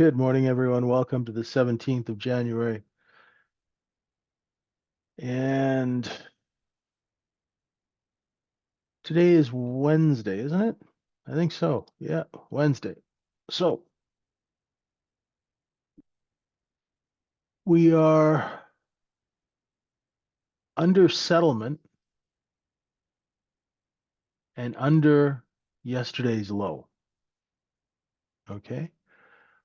Good morning, everyone. Welcome to the 17th of January. And today is Wednesday, isn't it? I think so. Yeah, Wednesday. So we are under settlement and under yesterday's low. Okay.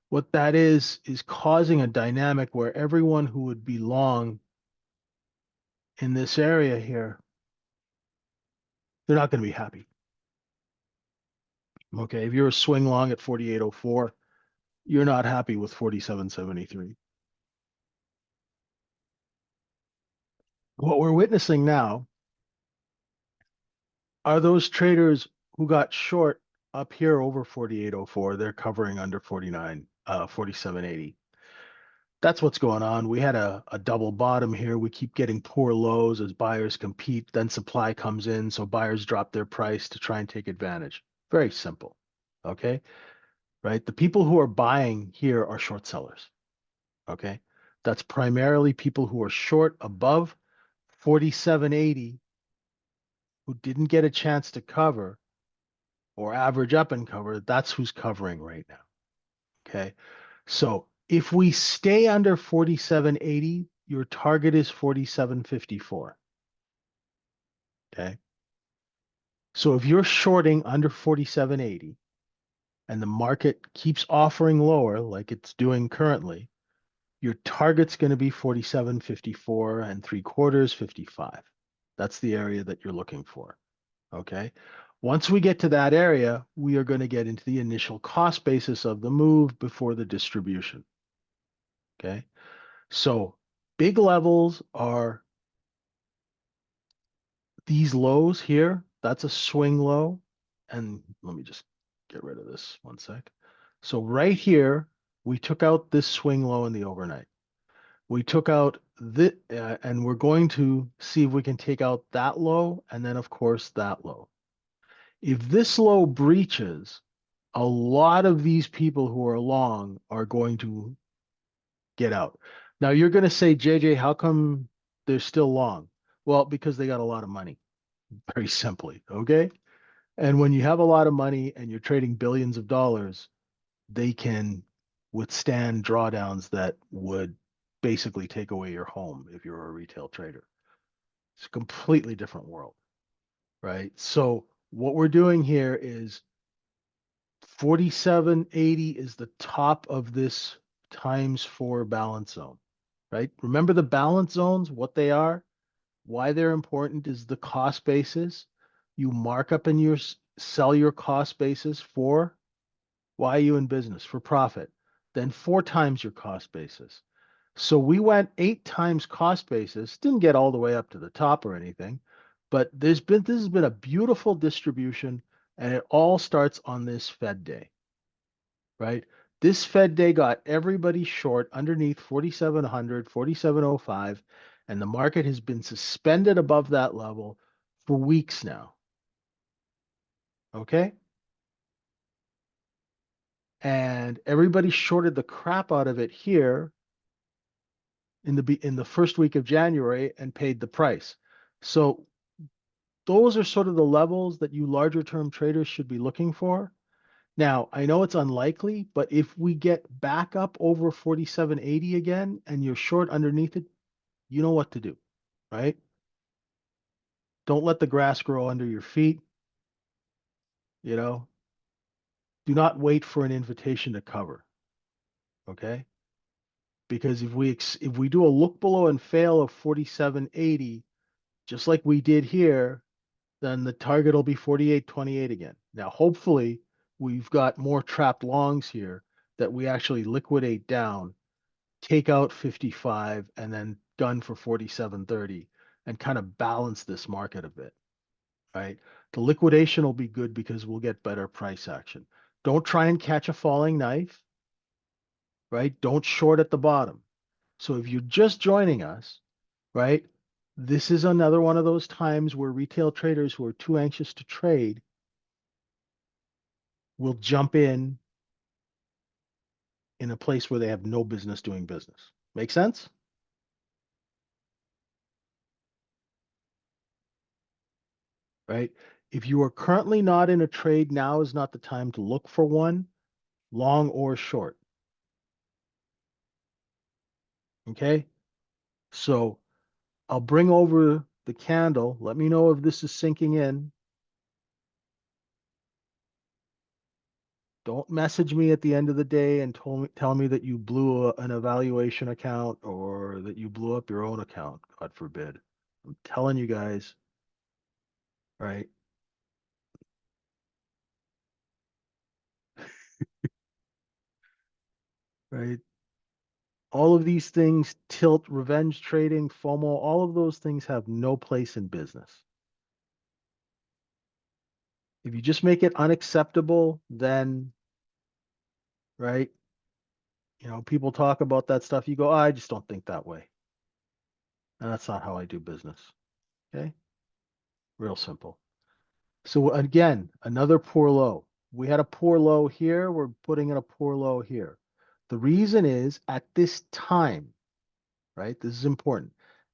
What that is causing a dynamic where everyone who would be long in this area here, they're not going to be happy. Okay. If you're a swing long at 48.04, you're not happy with 47.73. What we're witnessing now are those traders who got short up here over 48.04. They're covering under 47.80. That's what's going on. We had a double bottom here. We keep getting poor lows as buyers compete. Then supply comes in. So buyers drop their price to try and take advantage. Very simple. Okay. Right. The people who are buying here are short sellers. Okay. That's primarily people who are short above 47.80 who didn't get a chance to cover or average up and cover. That's who's covering right now. Okay. So if we stay under 47.80, your target is 47.54. Okay. So if you're shorting under 47.80 and the market keeps offering lower like it's doing currently, your target's going to be 47.54 and 3/4, 55. That's the area that you're looking for. Okay. Once we get to that area, we are going to get into the initial cost basis of the move before the distribution. Okay. So big levels are these lows here. That's a swing low. And let me just get rid of this one sec. So right here, we took out this swing low in the overnight. We took out this, and we're going to see if we can take out that low and then, of course, that low. If this low breaches, a lot of these people who are long are going to get out. Now you're going to say, JJ, how come they're still long? Well, because they got a lot of money, very simply. Okay. And when you have a lot of money and you're trading billions of dollars, they can withstand drawdowns that would basically take away your home if you're a retail trader. It's a completely different world, right? So what we're doing here is 47.80 is the top of this ×4 balance zone, right? Remember the balance zones, what they are, why they're important is the cost basis. You mark up in your sell your cost basis for why are you in business? For profit. Then 4 times your cost basis. So we went 8 times cost basis, didn't get all the way up to the top or anything, but this has been a beautiful distribution, and it all starts on this Fed day, right? This Fed day got everybody short underneath 4,700, 4,705, and the market has been suspended above that level for weeks now. Okay? And everybody shorted the crap out of it here in the first week of January and paid the price. So those are sort of the levels that you larger term traders should be looking for. Now, I know it's unlikely, but if we get back up over 47.80 again and you're short underneath it, you know what to do, right? Don't let the grass grow under your feet, you know. Do not wait for an invitation to cover, okay? Because if we do a look below and fail of 47.80, just like we did here, then the target will be 48.28 again. Now, hopefully, we've got more trapped longs here that we actually liquidate down, take out 55, and then gun for 47.30 and kind of balance this market a bit, right? The liquidation will be good because we'll get better price action. Don't try and catch a falling knife, right? Don't short at the bottom. So if you're just joining us, right, this is another one of those times where retail traders who are too anxious to trade will jump in in a place where they have no business doing business. Make sense? Right? If you are currently not in a trade, now is not the time to look for one, long or short. Okay? So I'll bring over the candle. Let me know if this is sinking in. Don't message me at the end of the day and tell me that you blew an evaluation account or that you blew up your own account, God forbid. I'm telling you guys, right? Right? All of these things, tilt, revenge trading, FOMO, all of those things have no place in business. If you just make it unacceptable, then, right, people talk about that stuff. You go, oh, I just don't think that way. And that's not how I do business. Okay. Real simple. So again, another poor low. We had a poor low here. We're putting in a poor low here. The reason is at this time, right? This is important.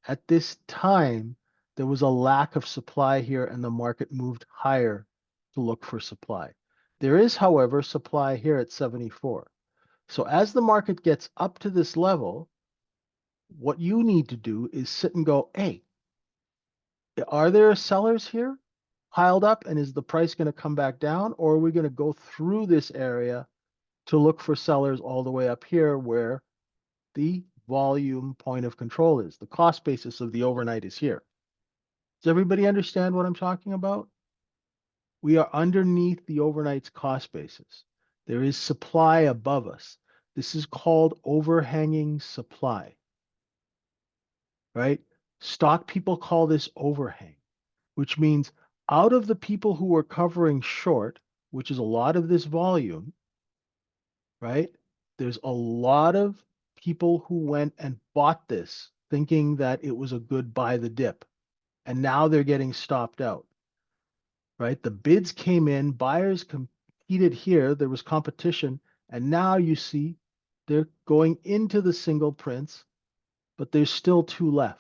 At this time, there was a lack of supply here and the market moved higher to look for supply. There is, however, supply here at 74. So as the market gets up to this level, what you need to do is sit and go, hey, are there sellers here piled up? And is the price going to come back down? Or are we going to go through this area to look for sellers all the way up here where the volume point of control is? The cost basis of the overnight is here. Does everybody understand what I'm talking about? We are underneath the overnight's cost basis. There is supply above us. This is called overhanging supply, right? Stock people call this overhang, which means out of the people who are covering short, which is a lot of this volume, right? There's a lot of people who went and bought this thinking that it was a good buy the dip. And now they're getting stopped out, right? The bids came in, buyers competed here, there was competition, and now you see they're going into the single prints, but there's still two left.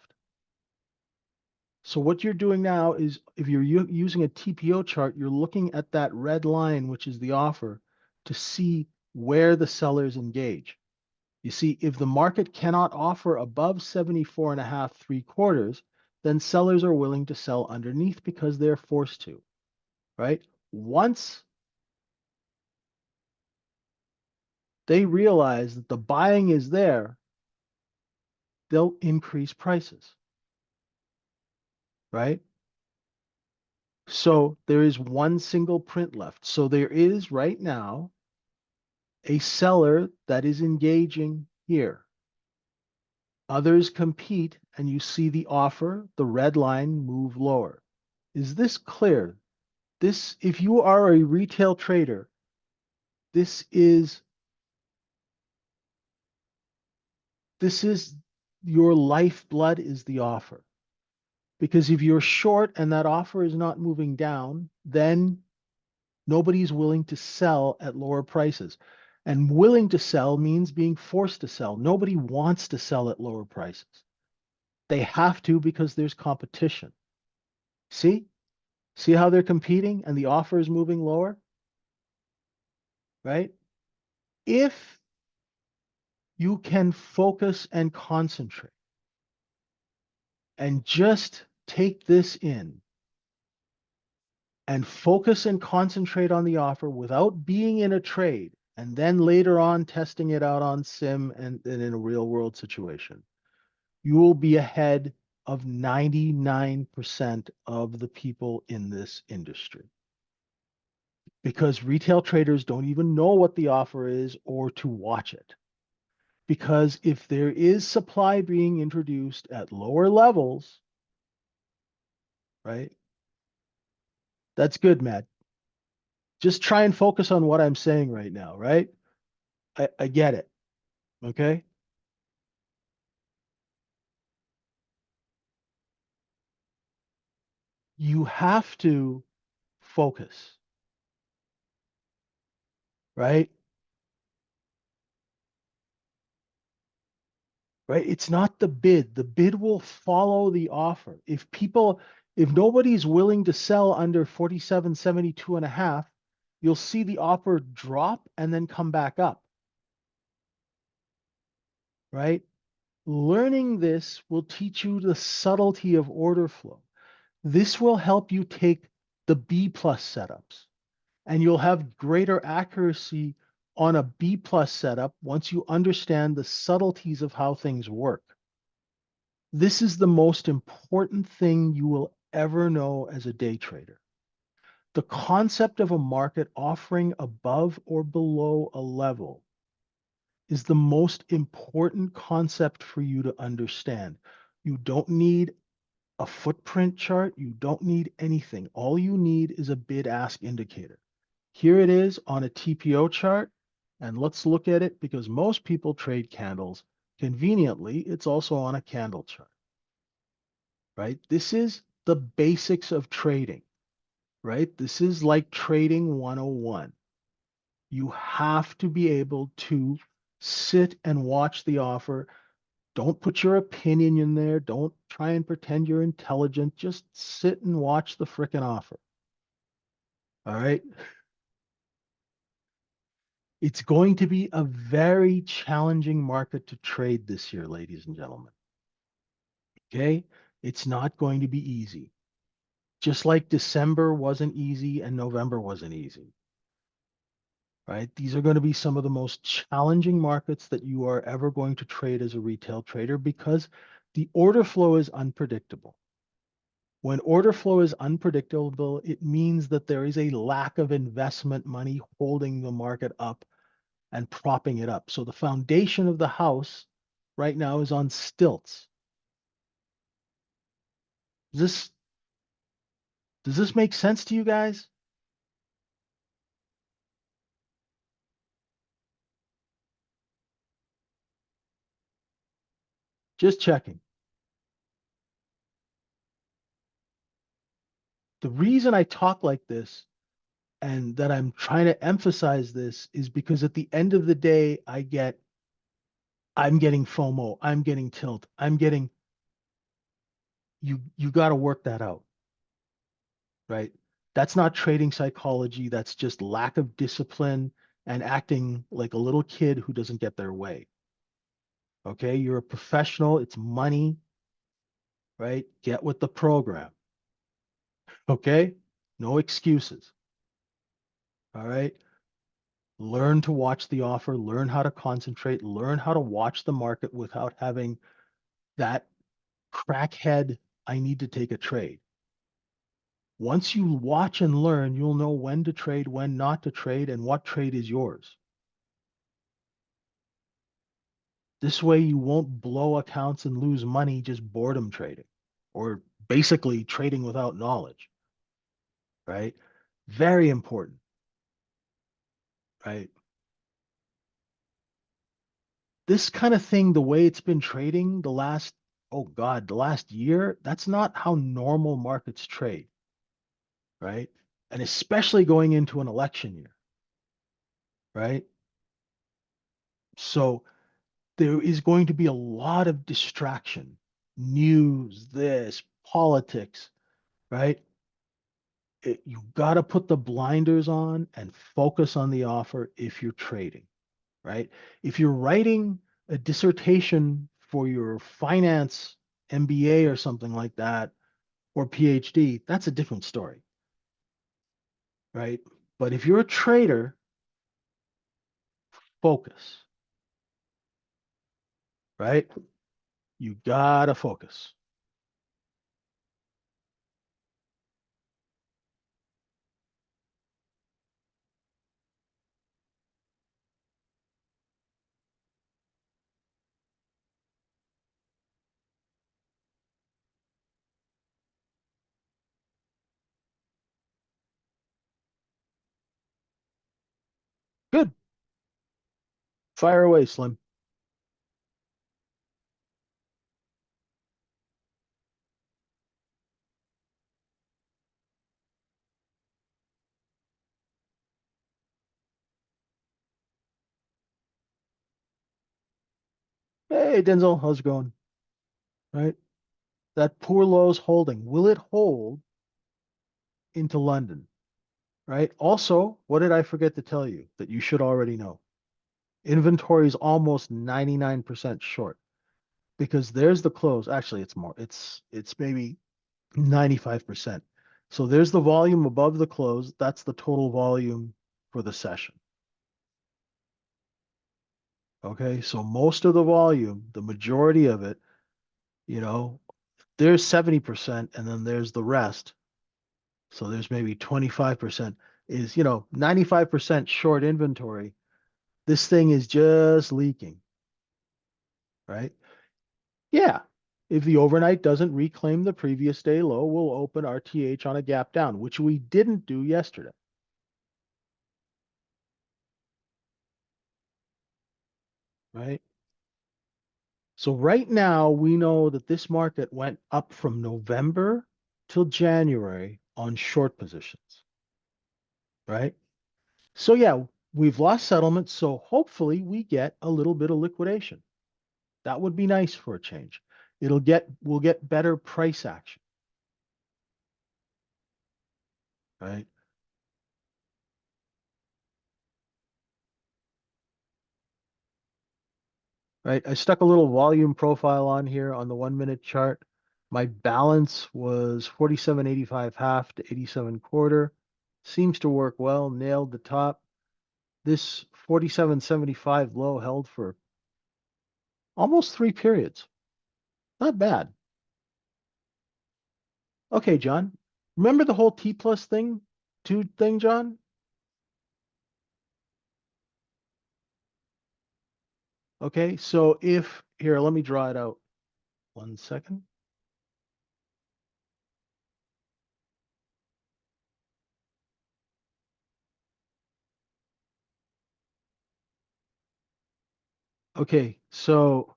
So what you're doing now is if you're using a TPO chart, you're looking at that red line, which is the offer, to see where the sellers engage. You see, if the market cannot offer above 74 and a half, 3/4, then sellers are willing to sell underneath because they're forced to, right? Once they realize that the buying is there, they'll increase prices, right? So there is one single print left. So there is right now a seller that is engaging here. Others compete, and you see the offer, the red line, move lower. Is this clear? This, if you are a retail trader, this is this is your lifeblood is the offer. Because if you're short and that offer is not moving down, then nobody's willing to sell at lower prices. And willing to sell means being forced to sell. Nobody wants to sell at lower prices. They have to because there's competition. See? See how they're competing and the offer is moving lower, right? If you can focus and concentrate and just take this in and focus and concentrate on the offer without being in a trade and then later on testing it out on sim and in a real world situation, you will be ahead of 99% of the people in this industry. Because retail traders don't even know what the offer is or to watch it. Because if there is supply being introduced at lower levels, right? That's good, Matt. Just try and focus on what I'm saying right now, right? I get it. Okay. You have to focus, right? right? It's not the bid. The bid will follow the offer. If nobody's willing to sell under 47.72 and a half, you'll see the offer drop and then come back up, right? Learning this will teach you the subtlety of order flow. This will help you take the B plus setups, and you'll have greater accuracy on a B plus setup once you understand the subtleties of how things work. This is the most important thing you will ever know as a day trader. The concept of a market offering above or below a level is the most important concept for you to understand. You don't need a footprint chart. You don't need anything. All you need is a bid ask indicator. Here it is on a TPO chart. And let's look at it because most people trade candles. Conveniently, it's also on a candle chart, right? This is the basics of trading, right? This is like trading 101. You have to be able to sit and watch the offer. Don't put your opinion in there. Don't try and pretend you're intelligent. Just sit and watch the frickin' offer. All right. It's going to be a very challenging market to trade this year, ladies and gentlemen. Okay. It's not going to be easy. Just like December wasn't easy and November wasn't easy, right? These are going to be some of the most challenging markets that you are ever going to trade as a retail trader because the order flow is unpredictable. When order flow is unpredictable, it means that there is a lack of investment money holding the market up and propping it up. So the foundation of the house right now is on stilts. Does this does this make sense to you guys? Just checking. The reason I talk like this and that I'm trying to emphasize this is because at the end of the day, I'm getting FOMO, I'm getting tilt, I'm getting you got to work that out, right? That's not trading psychology, that's just lack of discipline and acting like a little kid who doesn't get their way. Okay? You're a professional, it's money, right? Get with the program. Okay? No excuses. All right? Learn to watch the offer, learn how to concentrate, learn how to watch the market without having that crackhead, I need to take a trade. Once you watch and learn, you'll know when to trade, when not to trade, and what trade is yours. This way, you won't blow accounts and lose money just boredom trading or basically trading without knowledge, right? Very important, right? This kind of thing, the way it's been trading oh God, the last year, that's not how normal markets trade, right? And especially going into an election year, right? So there is going to be a lot of distraction, news, this, politics, right? You got to put the blinders on and focus on the offer if you're trading, right? If you're writing a dissertation for your finance MBA or something like that, or PhD, that's a different story, right? But if you're a trader, focus, right? You gotta focus. Good. Fire away, Slim. Hey, Denzel, how's it going? Right? That poor low's holding. Will it hold into London? Right? Also, what did I forget to tell you that you should already know? Inventory is almost 99% short because there's the close. Actually, it's more. It's maybe 95%. So there's the volume above the close. That's the total volume for the session. Okay, so most of the volume, the majority of it, you know, there's 70% and then there's the rest. So there's maybe 25% is, 95% short inventory. This thing is just leaking, right? Yeah. If the overnight doesn't reclaim the previous day low, we'll open RTH on a gap down, which we didn't do yesterday, right? So right now we know that this market went up from November till January on short positions, right? So yeah, we've lost settlement, so hopefully we get a little bit of liquidation. That would be nice for a change. We'll get better price action, right? Right. I stuck a little volume profile on here on the 1 minute chart. My balance was 47.85 half to 87 quarter. Seems to work well, nailed the top. This 47.75 low held for almost 3 periods. Not bad. Okay, John. Remember the whole T plus thing, two thing, John? Okay, so if here, let me draw it out. 1 second. Okay, so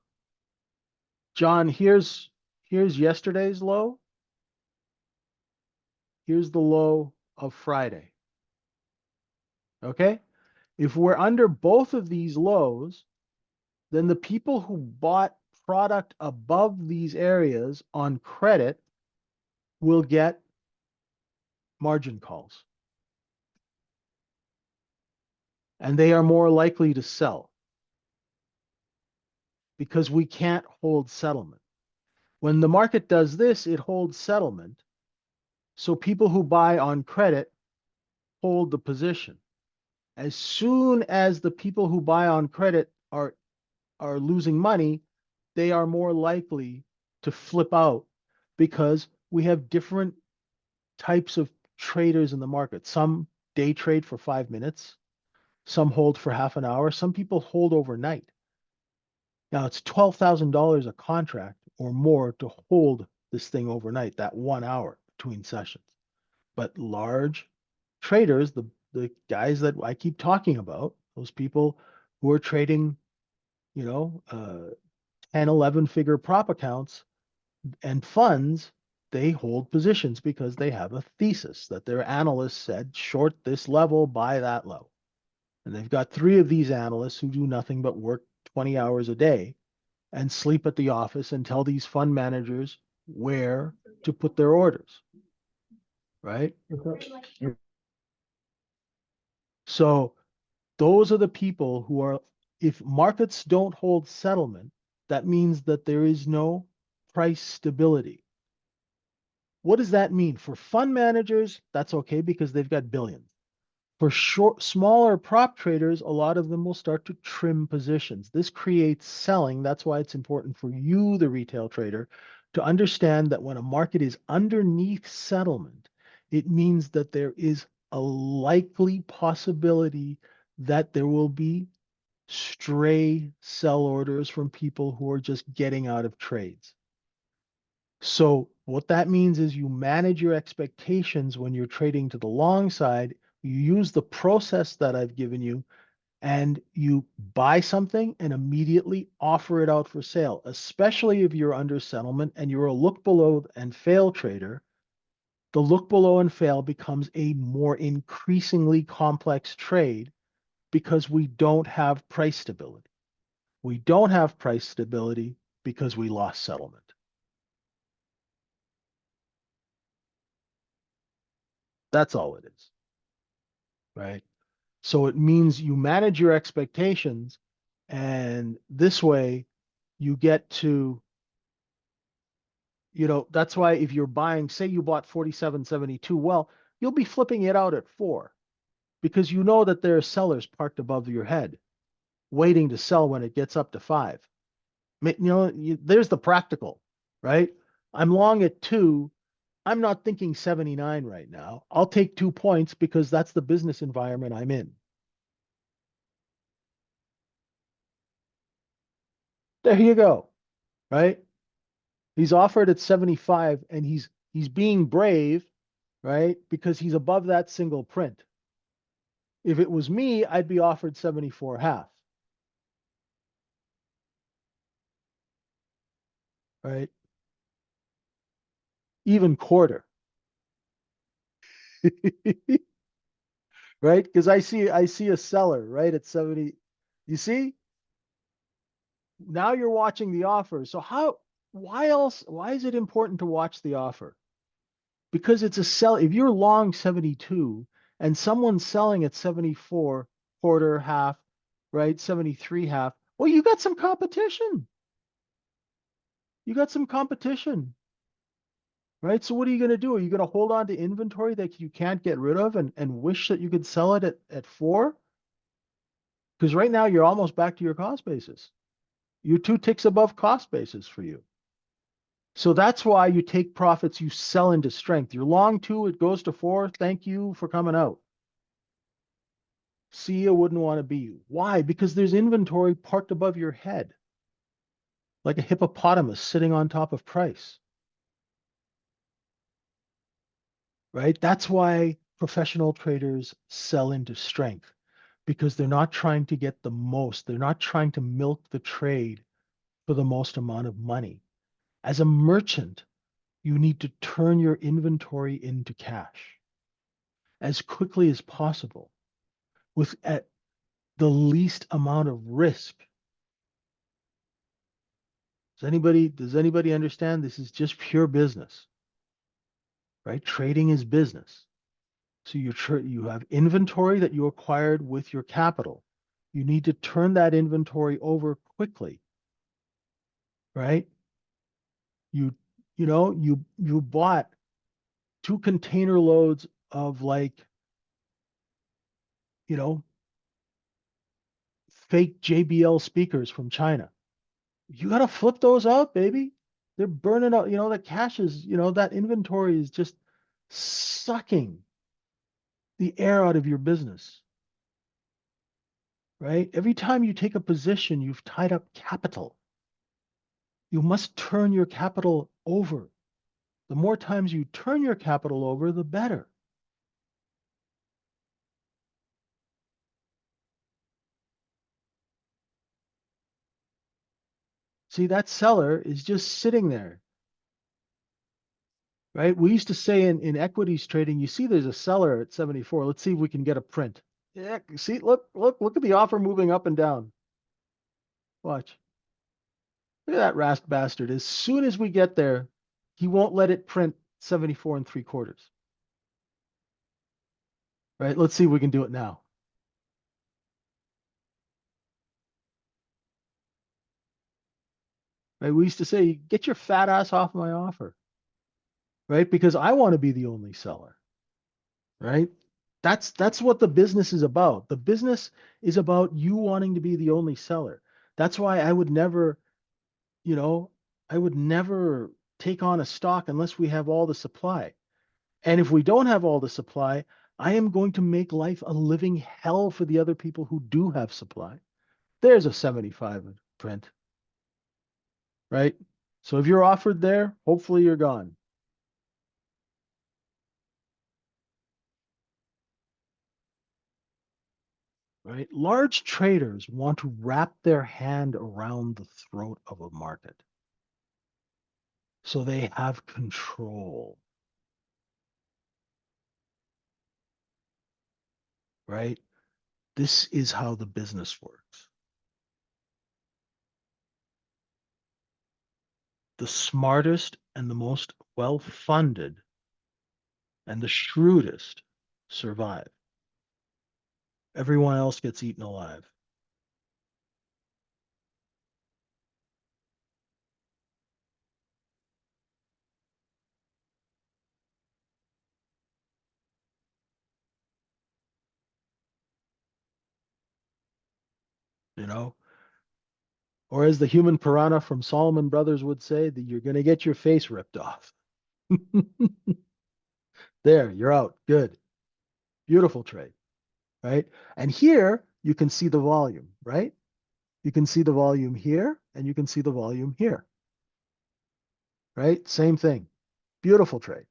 John, here's yesterday's low. Here's the low of Friday. Okay? If we're under both of these lows, then the people who bought product above these areas on credit will get margin calls, and they are more likely to sell because we can't hold settlement. When the market does this, it holds settlement. So people who buy on credit hold the position. As soon as the people who buy on credit are losing money, they are more likely to flip out because we have different types of traders in the market. Some day trade for 5 minutes, some hold for half an hour, some people hold overnight. Now it's $12,000 a contract or more to hold this thing overnight, that 1 hour between sessions. But large traders, the guys that I keep talking about, those people who are trading, 10, 11 figure prop accounts and funds, they hold positions because they have a thesis that their analysts said short this level, buy that low. And they've got three of these analysts who do nothing but work 20 hours a day and sleep at the office and tell these fund managers where to put their orders, right? So those are the people who are, if markets don't hold settlement, that means that there is no price stability. What does that mean? For fund managers, that's okay because they've got billions. For smaller prop traders, a lot of them will start to trim positions. This creates selling. That's why it's important for you, the retail trader, to understand that when a market is underneath settlement, it means that there is a likely possibility that there will be stray sell orders from people who are just getting out of trades. So what that means is you manage your expectations when you're trading to the long side. You use the process that I've given you and you buy something and immediately offer it out for sale, especially if you're under settlement and you're a look below and fail trader. The look below and fail becomes a more increasingly complex trade because we don't have price stability. We don't have price stability because we lost settlement. That's all it is, right? So it means you manage your expectations, and this way you get to, that's why if you're buying, say you bought 47.72, well, you'll be flipping it out at 4 because you know that there are sellers parked above your head waiting to sell when it gets up to 5. There's the practical, right? I'm long at 2. I'm not thinking 79 right now. I'll take 2 points because that's the business environment I'm in. There you go, right? He's offered at 75 and he's being brave, right? Because he's above that single print. If it was me, I'd be offered 74 half, right? Even quarter, right? Because I see a seller right at 70. You see, now you're watching the offer. So why is it important to watch the offer? Because it's a sell. If you're long 72 and someone's selling at 74, quarter, half, right? 73 half. Well, you got some competition. You got some competition, right? So what are you going to do? Are you going to hold on to inventory that you can't get rid of and wish that you could sell it at 4? Because right now you're almost back to your cost basis. You're 2 ticks above cost basis for you. So that's why you take profits, you sell into strength. You're long 2, it goes to 4. Thank you for coming out. See, you wouldn't want to be you. Why? Because there's inventory parked above your head, like a hippopotamus sitting on top of price, right? That's why professional traders sell into strength because they're not trying to get the most. They're not trying to milk the trade for the most amount of money. As a merchant, you need to turn your inventory into cash as quickly as possible with at the least amount of risk. Does anybody understand this is just pure business, right? Trading is business. So you have inventory that you acquired with your capital. You need to turn that inventory over quickly, right? You you bought 2 container loads of like, you know, fake JBL speakers from China. You got to flip those out, baby. They're burning out, the cash is, that inventory is just sucking the air out of your business, right? Every time you take a position, you've tied up capital. You must turn your capital over. The more times you turn your capital over, the better. See, that seller is just sitting there, right? We used to say in equities trading, you see there's a seller at 74. Let's see if we can get a print. Yeah, see, look at the offer moving up and down. Watch. Look at that rast bastard. As soon as we get there, he won't let it print 74 and 3/4. Right? Let's see if we can do it now. Right? We used to say, get your fat ass off my offer, right? Because I want to be the only seller, right? That's what the business is about. The business is about you wanting to be the only seller. That's why you know, I would never take on a stock unless we have all the supply. And if we don't have all the supply, I am going to make life a living hell for the other people who do have supply. There's a 75 print, right? So if you're offered there, hopefully you're gone, right? Large traders want to wrap their hand around the throat of a market so they have control, right? This is how the business works. The smartest and the most well-funded and the shrewdest survive. Everyone else gets eaten alive. You know, or as the human piranha from Solomon Brothers would say, that you're going to get your face ripped off. There, you're out. Good. Beautiful trade, right? And here you can see the volume, right? You can see the volume here and you can see the volume here, right? Same thing. Beautiful trade.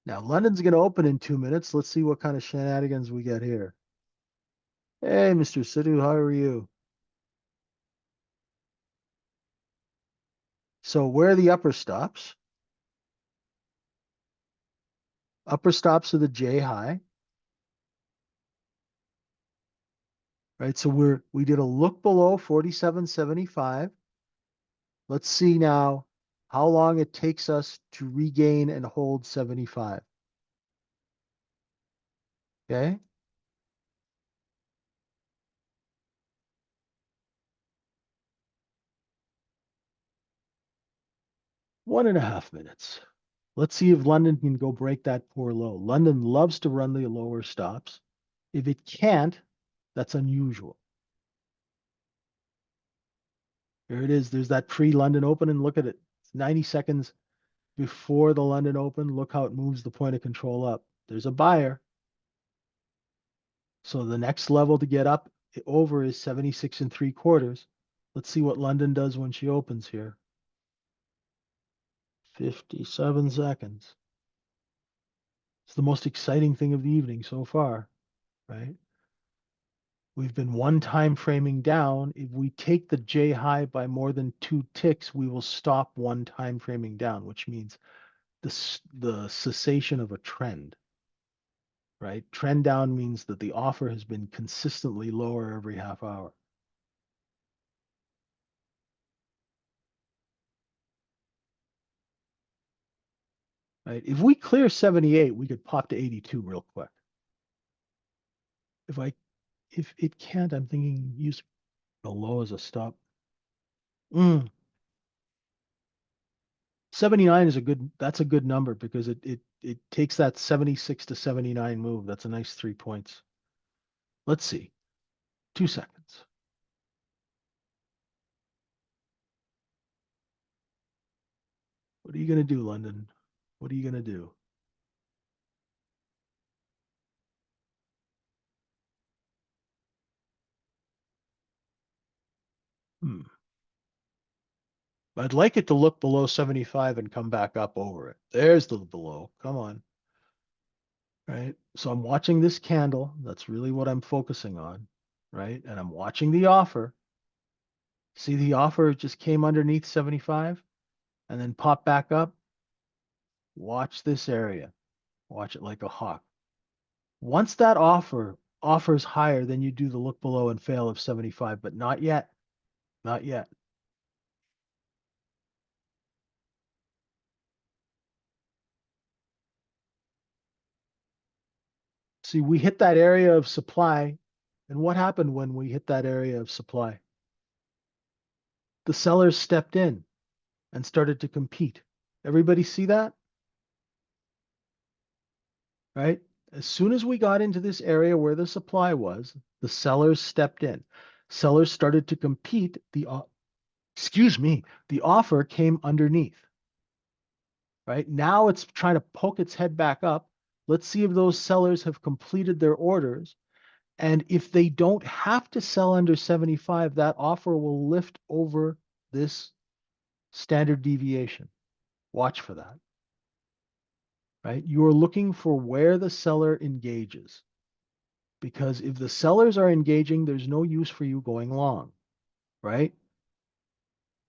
Now, London's going to open in 2 minutes. Let's see what kind of shenanigans we get here. Hey, Mr. Sidhu, how are you? So where are the upper stops? Upper stops are the J high, right? So we did a look below 47.75. Let's see now how long it takes us to regain and hold 75. Okay. One and a half minutes. Let's see if London can go break that poor low. London loves to run the lower stops. If it can't, that's unusual. Here it is. There's that pre-London open, and look at it. It's 90 seconds before the London open. Look how it moves the point of control up. There's a buyer. So the next level to get up over is 76 and 3/4. Let's see what London does when she opens here. 57 seconds. It's the most exciting thing of the evening so far, right? We've been one time framing down. If we take the J high by more than 2 ticks, we will stop one time framing down, which means the cessation of a trend, right? Trend down means that the offer has been consistently lower every half hour. Right? If we clear 78, we could pop to 82 real quick. If I if it can't, I'm thinking use the low as a stop. Mm, 79 is that's a good number because it takes that 76 to 79 move. That's a nice 3 points. Let's see. 2 seconds. What are you gonna do, London? What are you gonna do? Hmm. I'd like it to look below 75 and come back up over it. There's the below. Come on. Right? So I'm watching this candle. That's really what I'm focusing on. Right? And I'm watching the offer. See, the offer just came underneath 75 and then popped back up. Watch this area. Watch it like a hawk. Once that offer offers higher, then you do the look below and fail of 75, but not yet. Not yet. See, we hit that area of supply. And what happened when we hit that area of supply? The sellers stepped in and started to compete. Everybody see that? Right? As soon as we got into this area where the supply was, the sellers stepped in. Sellers started to compete. Excuse me, the offer came underneath. Right? Now it's trying to poke its head back up. Let's see if those sellers have completed their orders. And if they don't have to sell under 75, that offer will lift over this standard deviation. Watch for that. Right? You are looking for where the seller engages. Because if the sellers are engaging, there's no use for you going long, right?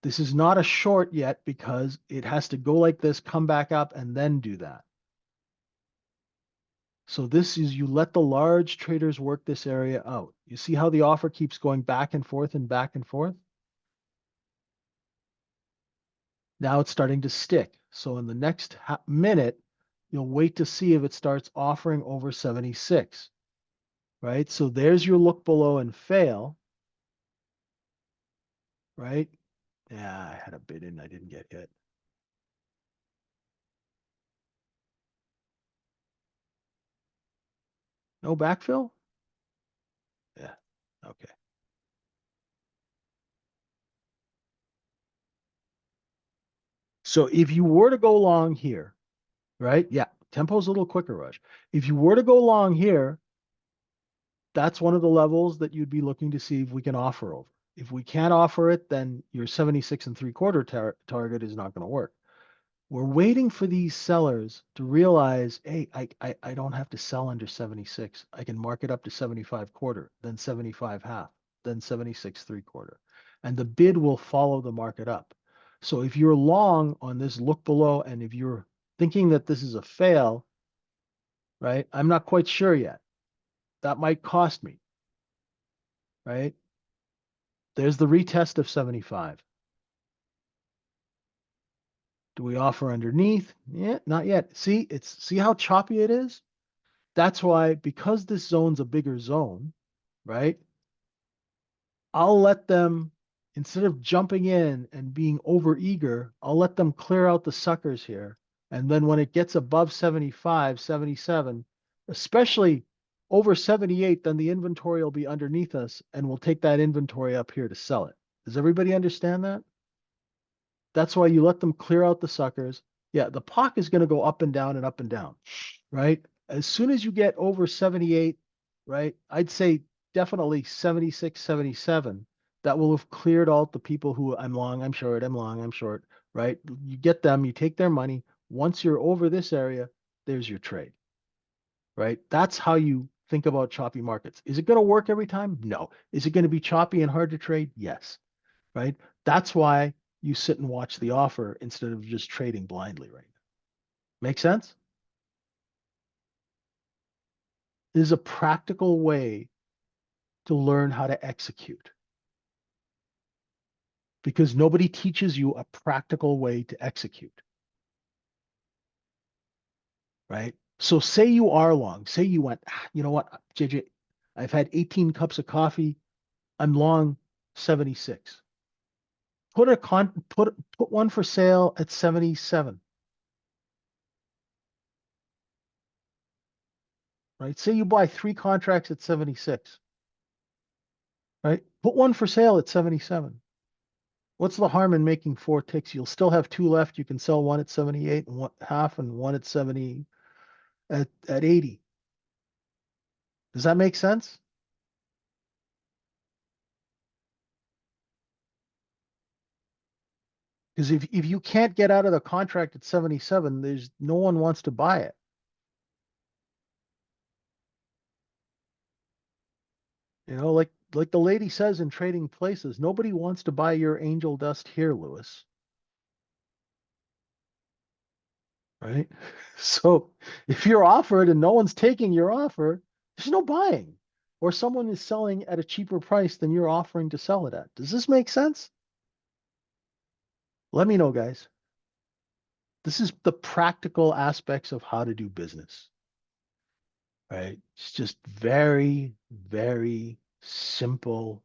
This is not a short yet because it has to go like this, come back up, and then do that. So this is you let the large traders work this area out. You see how the offer keeps going back and forth and back and forth? Now it's starting to stick. So in the next minute, you'll wait to see if it starts offering over 76, right? So there's your look below and fail, right? Yeah, I had a bid in, I didn't get hit. No backfill? Yeah, okay. So if you were to go long here, right? Yeah, tempo's a little quicker, Rush. If you were to go long here, that's one of the levels that you'd be looking to see if we can offer over. If we can't offer it, then your 76 and three quarter target is not going to work. We're waiting for these sellers to realize, hey, I don't have to sell under 76. I can mark it up to 75 quarter, then 75 half, then 76 three quarter. And the bid will follow the market up. So if you're long on this look below, and if you're thinking that this is a fail, right? I'm not quite sure yet. That might cost me, right? There's the retest of 75. Do we offer underneath? Yeah, not yet. See how choppy it is? That's why, because this zone's a bigger zone, right? I'll let them, instead of jumping in and being over eager, I'll let them clear out the suckers here. And then when it gets above 75, 77, especially over 78, then the inventory will be underneath us and we'll take that inventory up here to sell it. Does everybody understand that? That's why you let them clear out the suckers. Yeah, the POC is going to go up and down, right? As soon as you get over 78, right? I'd say definitely 76, 77. That will have cleared out the people who I'm long, I'm short, I'm long, I'm short, right? You get them, you take their money. Once you're over this area, there's your trade, right? That's how you think about choppy markets. Is it going to work every time? No. Is it going to be choppy and hard to trade? Yes, right? That's why you sit and watch the offer instead of just trading blindly right now. Make sense? This is a practical way to learn how to execute because nobody teaches you a practical way to execute, right? So say you are long, say you went, you know what, JJ, I've had 18 cups of coffee. I'm long 76. Put one for sale at 77, right? Say you buy three contracts at 76, right? Put one for sale at 77. What's the harm in making four ticks? You'll still have two left. You can sell one at 78 and one half and one at 70 at 80. Does that make sense? Because if you can't get out of the contract at 77, there's no one wants to buy it. Like the lady says in Trading Places, nobody wants to buy your angel dust here, Lewis. Right? So if you're offered and no one's taking your offer, there's no buying. Or someone is selling at a cheaper price than you're offering to sell it at. Does this make sense? Let me know, guys. This is the practical aspects of how to do business, right? It's just very, very simple,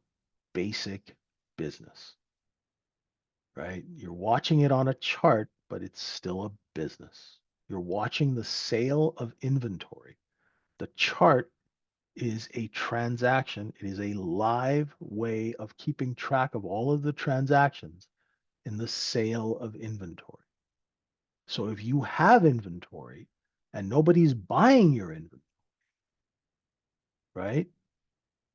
basic business, right? You're watching it on a chart, but it's still a business. You're watching the sale of inventory. The chart is a transaction. It is a live way of keeping track of all of the transactions in the sale of inventory. So if you have inventory and nobody's buying your inventory, right?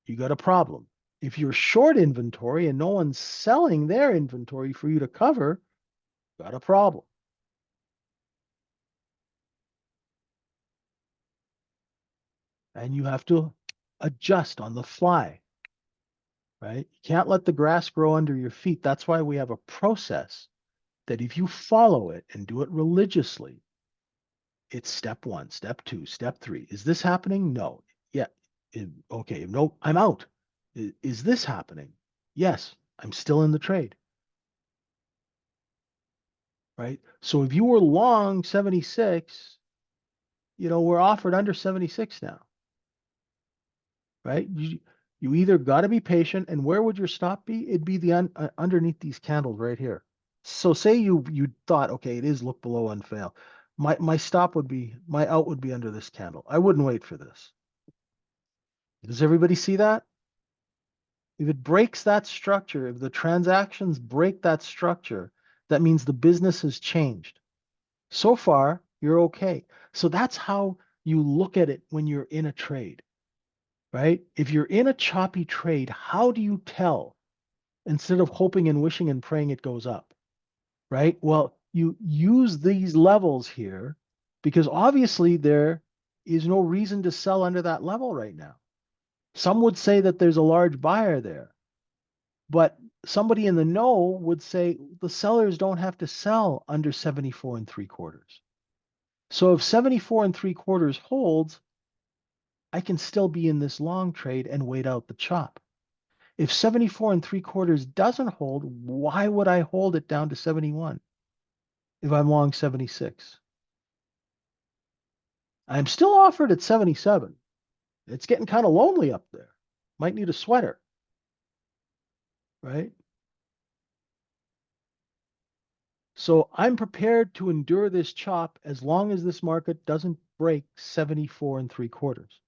You got a problem. If you're short inventory and no one's selling their inventory for you to cover, got a problem. And you have to adjust on the fly. right? You can't let the grass grow under your feet. That's why we have a process that if you follow it and do it religiously, it's step one, step two, step three. Is this happening? No. Yeah. Okay. No, I'm out. Is this happening? Yes, I'm still in the trade, right? So if you were long 76, we're offered under 76 now, right? You either got to be patient, and where would your stop be? It'd be underneath these candles right here. So say you thought, okay, it is look below and fail. My out would be under this candle. I wouldn't wait for this. Does everybody see that? If it breaks that structure, if the transactions break that structure, that means the business has changed. So far, you're okay. So that's how you look at it when you're in a trade, right? If you're in a choppy trade, how do you tell instead of hoping and wishing and praying it goes up, right? Well, you use these levels here because obviously there is no reason to sell under that level right now. Some would say that there's a large buyer there. But somebody in the know would say the sellers don't have to sell under 74 and three quarters. So if 74 and three quarters holds, I can still be in this long trade and wait out the chop. If 74 and three quarters doesn't hold, why would I hold it down to 71 if I'm long 76? I'm still offered at 77. It's getting kind of lonely up there. Might need a sweater, right? So I'm prepared to endure this chop as long as this market doesn't break 74 and three quarters.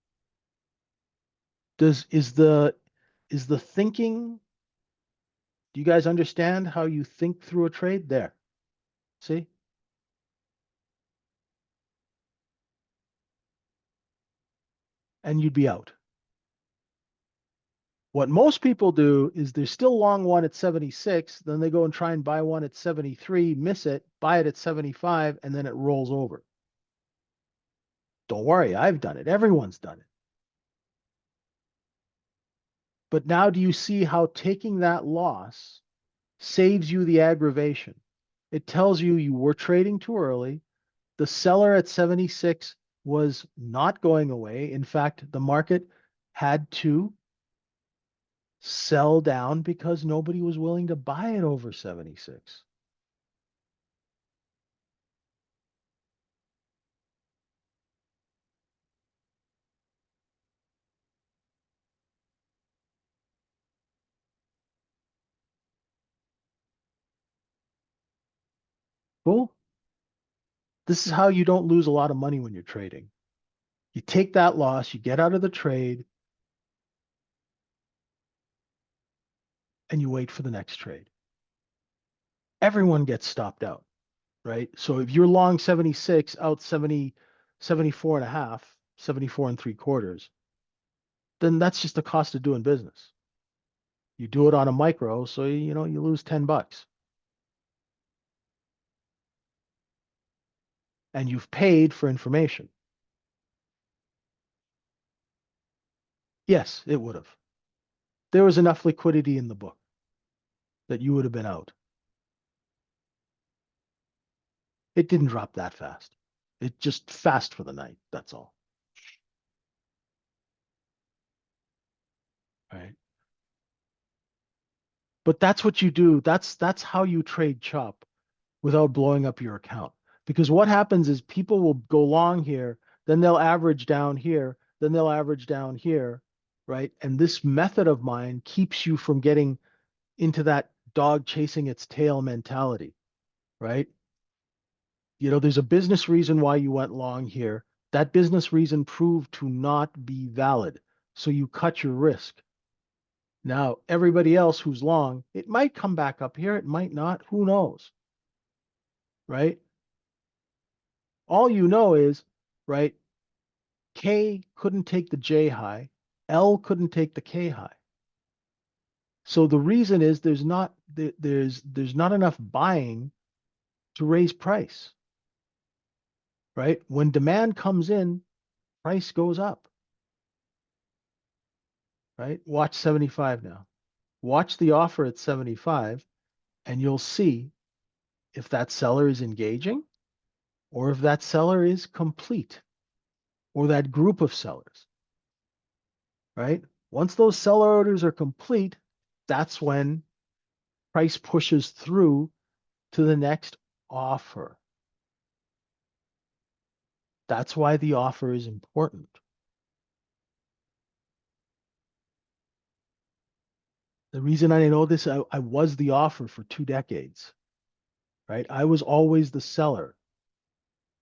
Does is the thinking, do you guys understand how you think through a trade there? See? And you'd be out. What most people do is they're still long one at 76, then they go and try and buy one at 73, miss it, buy it at 75, and then it rolls over. Don't worry, I've done it. Everyone's done it. But now do you see how taking that loss saves you the aggravation? It tells you you were trading too early. The seller at 76 was not going away. In fact, the market had to sell down because nobody was willing to buy it over 76. Cool. This is how you don't lose a lot of money when you're trading. You take that loss, you get out of the trade, and you wait for the next trade. Everyone gets stopped out, right? So if you're long 76, out 70, 74 and a half, 74 and three quarters, then that's just the cost of doing business. You do it on a micro, so you lose $10 and you've paid for information. Yes, it would have. There was enough liquidity in the book that you would have been out. It didn't drop that fast. It just fast for the night. That's all. Right. But that's what you do. That's how you trade chop without blowing up your account. Because what happens is people will go long here, then they'll average down here, then they'll average down here, right? And this method of mine keeps you from getting into that dog chasing its tail mentality, right? There's a business reason why you went long here. That business reason proved to not be valid. So you cut your risk. Now, everybody else who's long, it might come back up here. It might not. Who knows? Right? All you know is, right? K couldn't take the J high. L couldn't take the K high. So the reason is there's not enough buying to raise price, right? When demand comes in, price goes up, right? Watch 75 now. Watch the offer at 75 and you'll see if that seller is engaging or if that seller is complete or that group of sellers, right? Once those seller orders are complete, that's when price pushes through to the next offer. That's why the offer is important. The reason I know this, I was the offer for 2 decades, right? I was always the seller,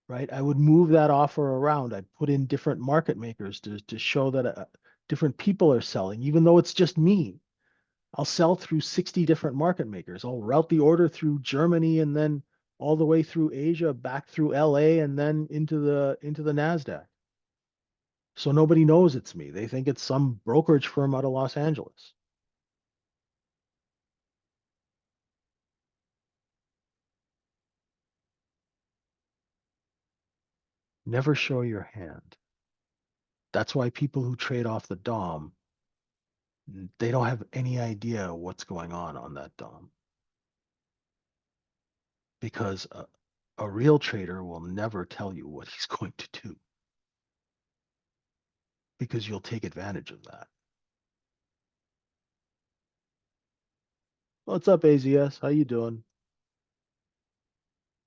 right? I would move that offer around. I'd put in different market makers to show that different people are selling, even though it's just me. I'll sell through 60 different market makers. I'll route the order through Germany and then all the way through Asia, back through LA, and then into the NASDAQ. So nobody knows it's me. They think it's some brokerage firm out of Los Angeles. Never show your hand. That's why people who trade off the DOM, they don't have any idea what's going on that DOM because a real trader will never tell you what he's going to do because you'll take advantage of that. What's up, AZS? How you doing?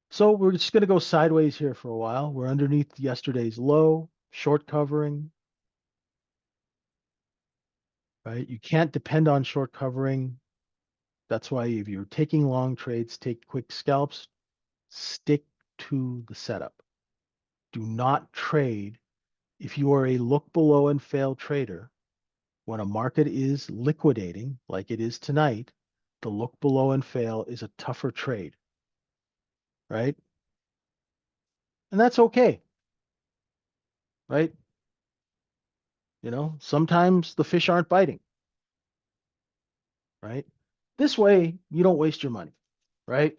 So we're just going to go sideways here for a while. We're underneath yesterday's low, short covering, right? You can't depend on short covering. That's why if you're taking long trades, take quick scalps, stick to the setup. Do not trade if you are a look below and fail trader. When a market is liquidating, like it is tonight, the look below and fail is a tougher trade, right? And that's okay, right? Sometimes the fish aren't biting, right? This way, you don't waste your money, right?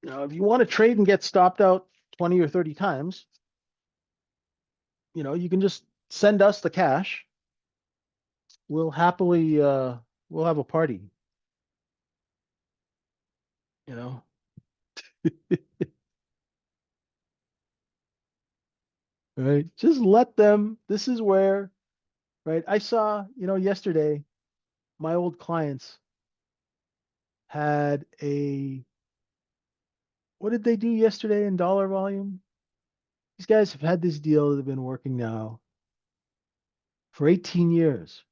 If you want to trade and get stopped out 20 or 30 times, you can just send us the cash. We'll happily we'll have a party, you know. Right? Just let them. This is where, right? I saw, yesterday my old clients had what did they do yesterday in dollar volume? These guys have had this deal that have been working now for 18 years.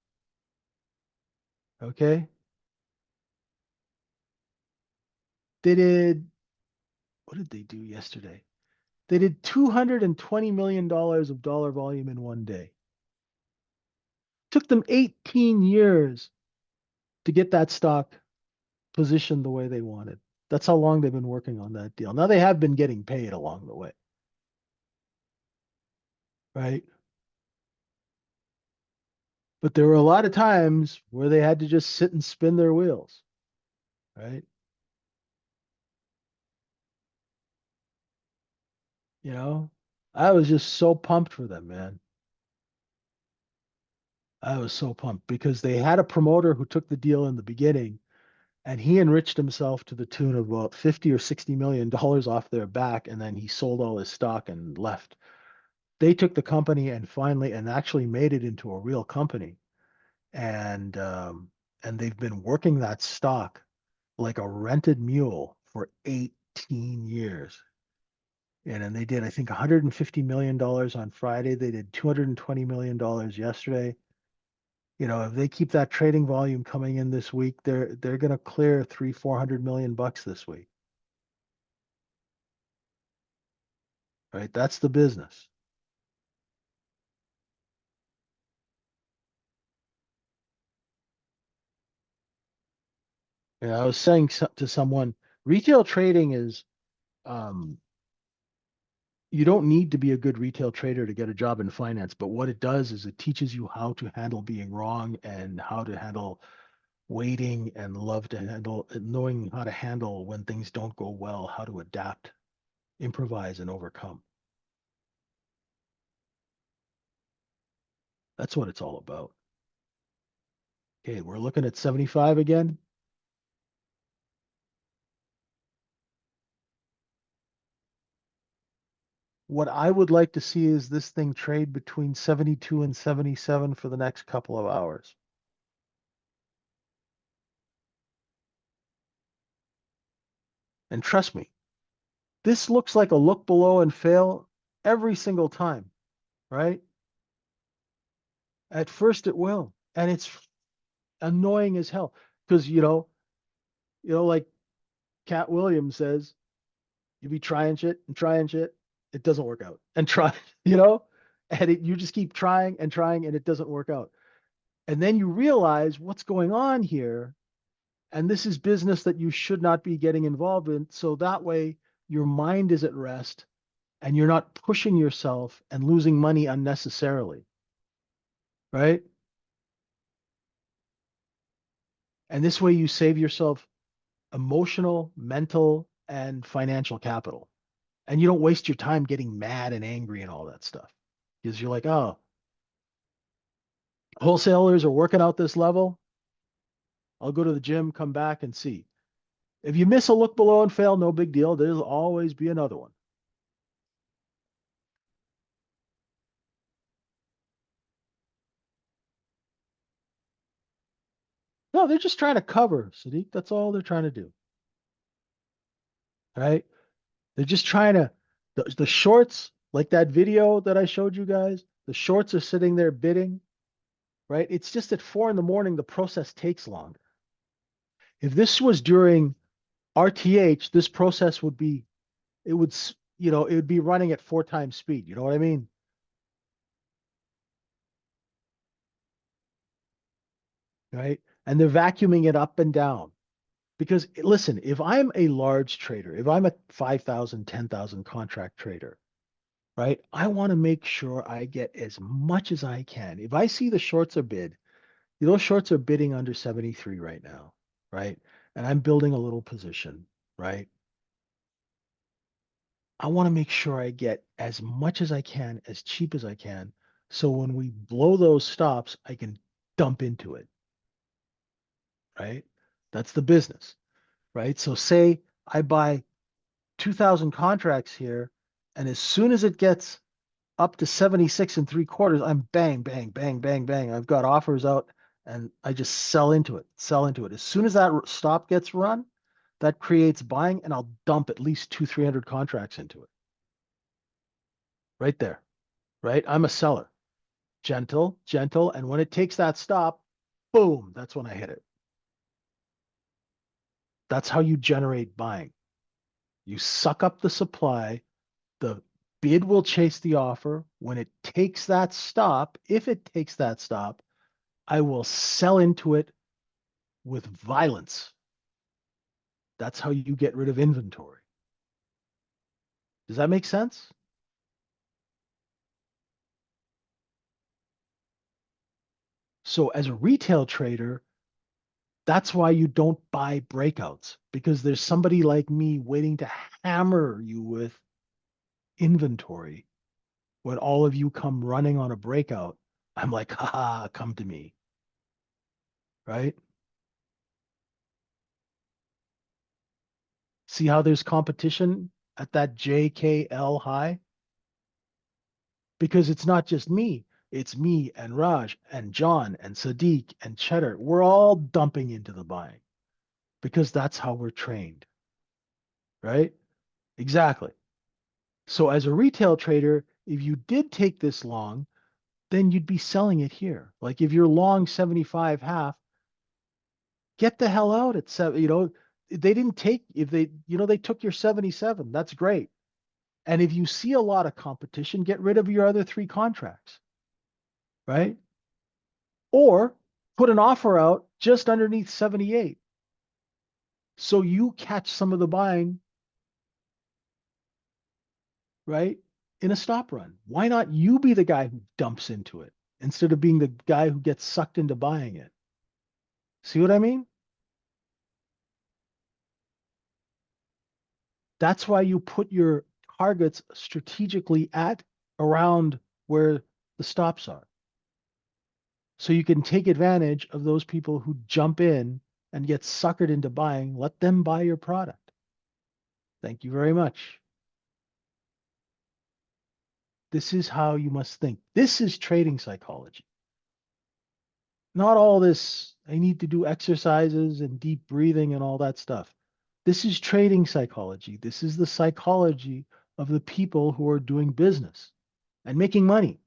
Okay. They did, what did they do yesterday? They did $220 million of dollar volume in one day. Took them 18 years to get that stock positioned the way they wanted. That's how long they've been working on that deal. Now they have been getting paid along the way, right? But there were a lot of times where they had to just sit and spin their wheels, right? You know, I was just so pumped for them, man. I was so pumped because they had a promoter who took the deal in the beginning and he enriched himself to the tune of about 50 or 60 million dollars off their back and then he sold all his stock and left. They took the company and finally and actually made it into a real company. And they've been working that stock like a rented mule for 18 years. And they did, I think, $150 million on Friday. They did $220 million yesterday. If they keep that trading volume coming in this week, they're going to clear 300-400 million bucks this week, right? That's the business. I was saying to someone, retail trading is, um, you don't need to be a good retail trader to get a job in finance, but what it does is it teaches you how to handle being wrong and how to handle waiting and love to handle knowing how to handle when things don't go well, how to adapt, improvise, and overcome. That's what it's all about. Okay, we're looking at 75 again. What I would like to see is this thing trade between 72 and 77 for the next couple of hours. And trust me, this looks like a look below and fail every single time, right? At first it will. And it's annoying as hell. Because like Cat Williams says, you be trying shit, it doesn't work out. And try, you know, you just keep trying and it doesn't work out. And then you realize what's going on here. And this is business that you should not be getting involved in. So that way your mind is at rest and you're not pushing yourself and losing money unnecessarily. Right. And this way you save yourself emotional, mental, and financial capital. And you don't waste your time getting mad and angry and all that stuff. Because you're like, oh, wholesalers are working out this level. I'll go to the gym, come back and see. If you miss a look below and fail, no big deal. There'll always be another one. No, they're just trying to cover, Sadiq. That's all they're trying to do. Right? They're just trying to, the shorts, like that video that I showed you guys, the shorts are sitting there bidding, right? It's just at 4 in the morning, the process takes longer. If this was during RTH, this process would be, it would, it would be running at 4 times speed. You know what I mean? Right? And they're vacuuming it up and down. Because listen, if I'm a large trader, if I'm a 5,000, 10,000 contract trader, right? I want to make sure I get as much as I can. If I see the shorts are bid, those shorts are bidding under 73 right now, right? And I'm building a little position, right? I want to make sure I get as much as I can, as cheap as I can. So when we blow those stops, I can dump into it, right? That's the business, right? So say I buy 2,000 contracts here, and as soon as it gets up to 76 and 3/4, I'm bang, bang, bang, bang, bang. I've got offers out and I just sell into it, sell into it. As soon as that stop gets run, that creates buying and I'll dump at least 300 contracts into it right there, right? I'm a seller, gentle, gentle. And when it takes that stop, boom, that's when I hit it. That's how you generate buying. You suck up the supply, the bid will chase the offer. When it takes that stop, if it takes that stop, I will sell into it with violence. That's how you get rid of inventory. Does that make sense? So, as a retail trader, that's why you don't buy breakouts because there's somebody like me waiting to hammer you with inventory. When all of you come running on a breakout, I'm like, haha, come to me, right? See how there's competition at that JKL high? Because it's not just me. It's me and Raj and John and Sadiq and Cheddar. We're all dumping into the buying because that's how we're trained, right? Exactly. So as a retail trader, if you did take this long, then you'd be selling it here. Like if you're long 75 half, get the hell out at seven. They didn't take if they, they took your 77. That's great. And if you see a lot of competition, get rid of your other three contracts, right? Or put an offer out just underneath 78. So you catch some of the buying, right? In a stop run. Why not you be the guy who dumps into it instead of being the guy who gets sucked into buying it? See what I mean? That's why you put your targets strategically at around where the stops are. So you can take advantage of those people who jump in and get suckered into buying. Let them buy your product. Thank you very much. This is how you must think. This is trading psychology. Not all this, I need to do exercises and deep breathing and all that stuff. This is trading psychology. This is the psychology of the people who are doing business and making money.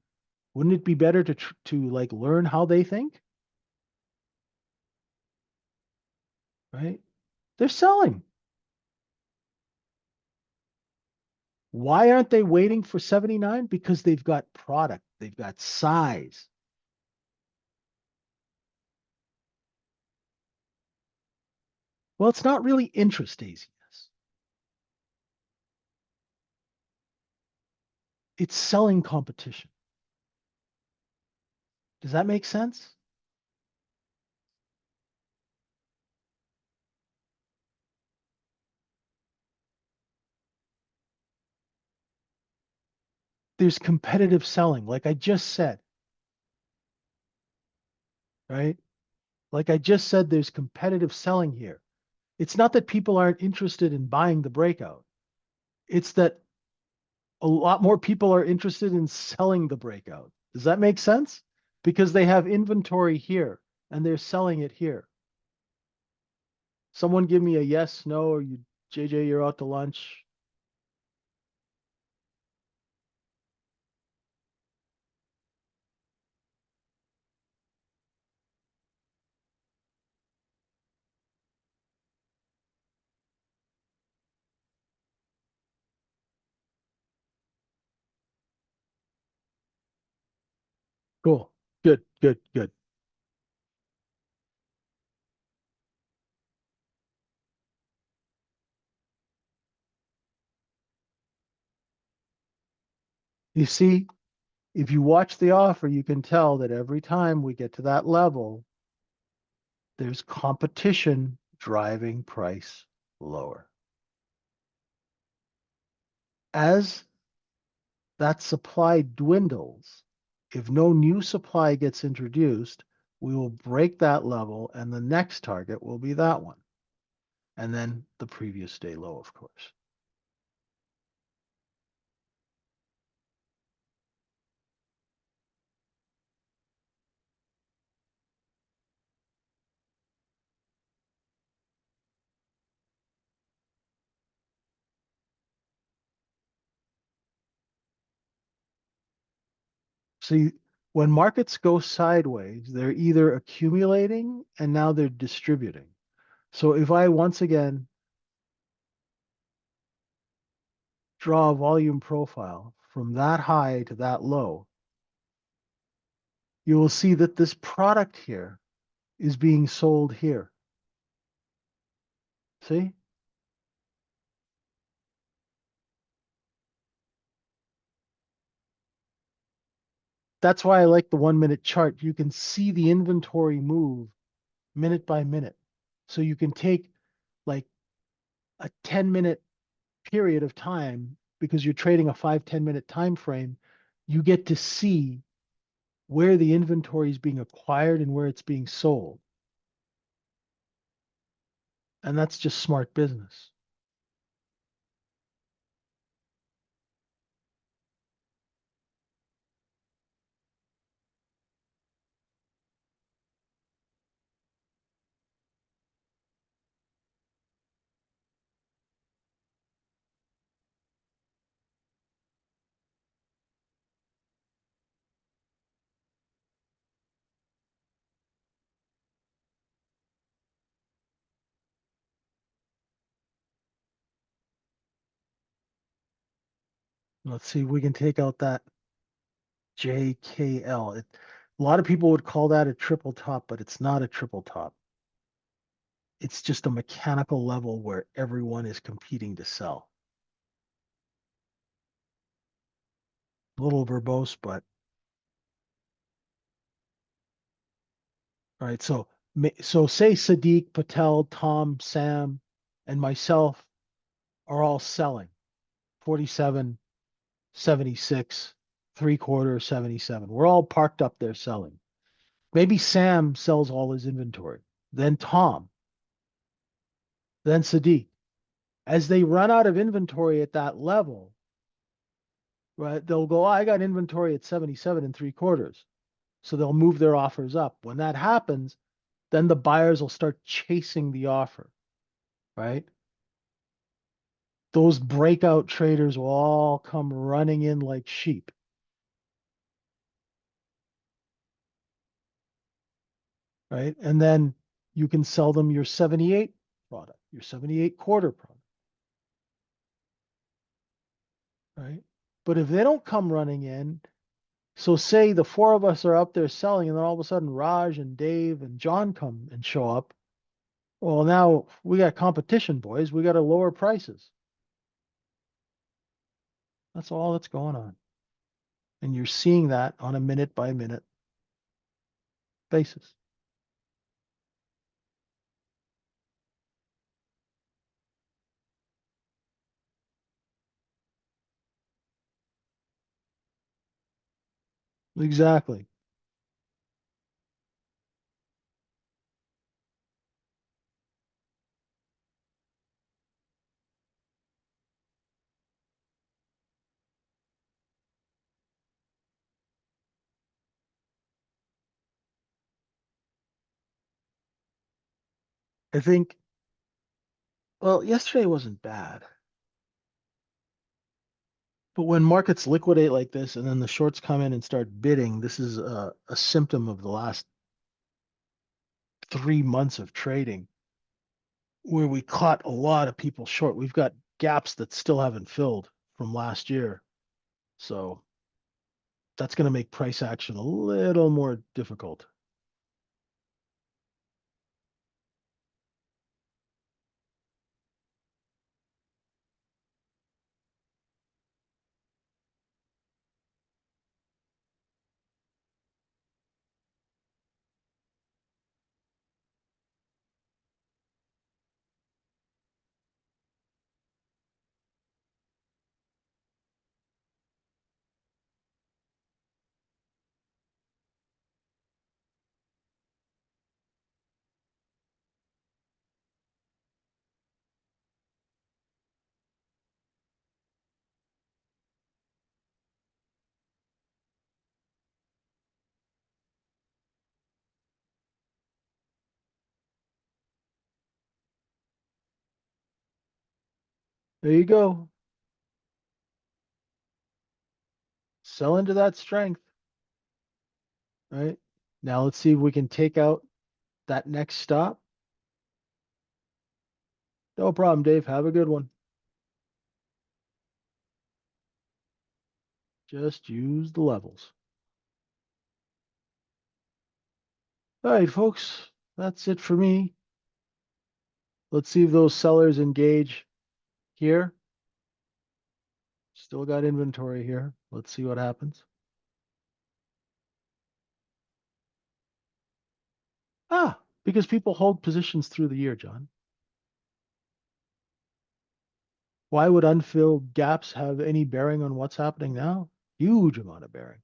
Wouldn't it be better to like learn how they think, right? They're selling. Why aren't they waiting for 79? Because they've got product, they've got size. Well, it's not really interest laziness. It's selling competition. Does that make sense? There's competitive selling, like I just said, right? Like I just said, there's competitive selling here. It's not that people aren't interested in buying the breakout. It's that a lot more people are interested in selling the breakout. Does that make sense? Because they have inventory here and they're selling it here. Someone give me a yes, no, or you, JJ, you're out to lunch. Cool. Good, good, good. You see, if you watch the offer, you can tell that every time we get to that level, there's competition driving price lower. As that supply dwindles, if no new supply gets introduced, we will break that level and the next target will be that one. And then the previous day low, of course. See, when markets go sideways, they're either accumulating and now they're distributing. So if I once again draw a volume profile from that high to that low, you will see that this product here is being sold here. See? That's why I like the 1 minute chart. You can see the inventory move minute by minute. So you can take like a 10-minute period of time because you're trading a 5-10 minute time frame. You get to see where the inventory is being acquired and where it's being sold. And that's just smart business. Let's see if we can take out that JKL. A lot of people would call that a triple top, but it's not a triple top. It's just a mechanical level where everyone is competing to sell. A little verbose, but all right. So say Sadiq, Patel, Tom, Sam, and myself are all selling 47, 76, three quarter, 77. We're all parked up there selling. Maybe Sam sells all his inventory, then Tom, then Sadiq. As they run out of inventory at that level, right, they'll go, oh, I got inventory at 77 and three quarters. So they'll move their offers up. When that happens, then the buyers will start chasing the offer, right? Those breakout traders will all come running in like sheep, right? And then you can sell them your 78 product, your 78 quarter product, right? But if they don't come running in, so say the four of us are up there selling, and then all of a sudden Raj and Dave and John come and show up. Well, now we got competition, boys. We got to lower prices. That's all that's going on. And you're seeing that on a minute by minute basis. Exactly. I think, well, yesterday wasn't bad, but when markets liquidate like this and then the shorts come in and start bidding, this is a symptom of the last 3 months of trading where we caught a lot of people short. We've got gaps that still haven't filled from last year. So that's going to make price action a little more difficult. There you go. Sell into that strength, right? Now let's see if we can take out that next stop. No problem, Dave. Have a good one. Just use the levels. All right, folks. That's it for me. Let's see if those sellers engage here. Still got inventory here. Let's see what happens. Because people hold positions through the year, John. Why would unfilled gaps have any bearing on what's happening now? Huge amount of bearing.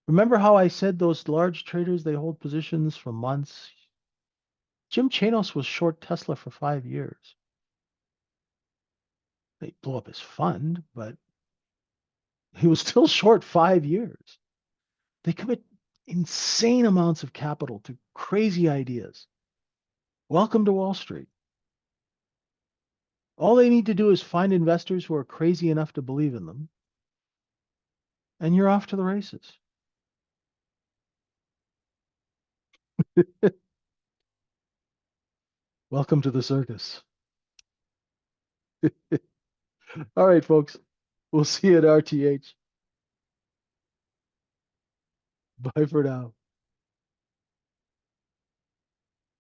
Remember how I said those large traders, they hold positions for months? Jim Chanos was short Tesla for 5 years. They blew up his fund, but he was still short 5 years. They commit insane amounts of capital to crazy ideas. Welcome to Wall Street. All they need to do is find investors who are crazy enough to believe in them, and you're off to the races. Welcome to the circus. All right, folks. We'll see you at RTH. Bye for now.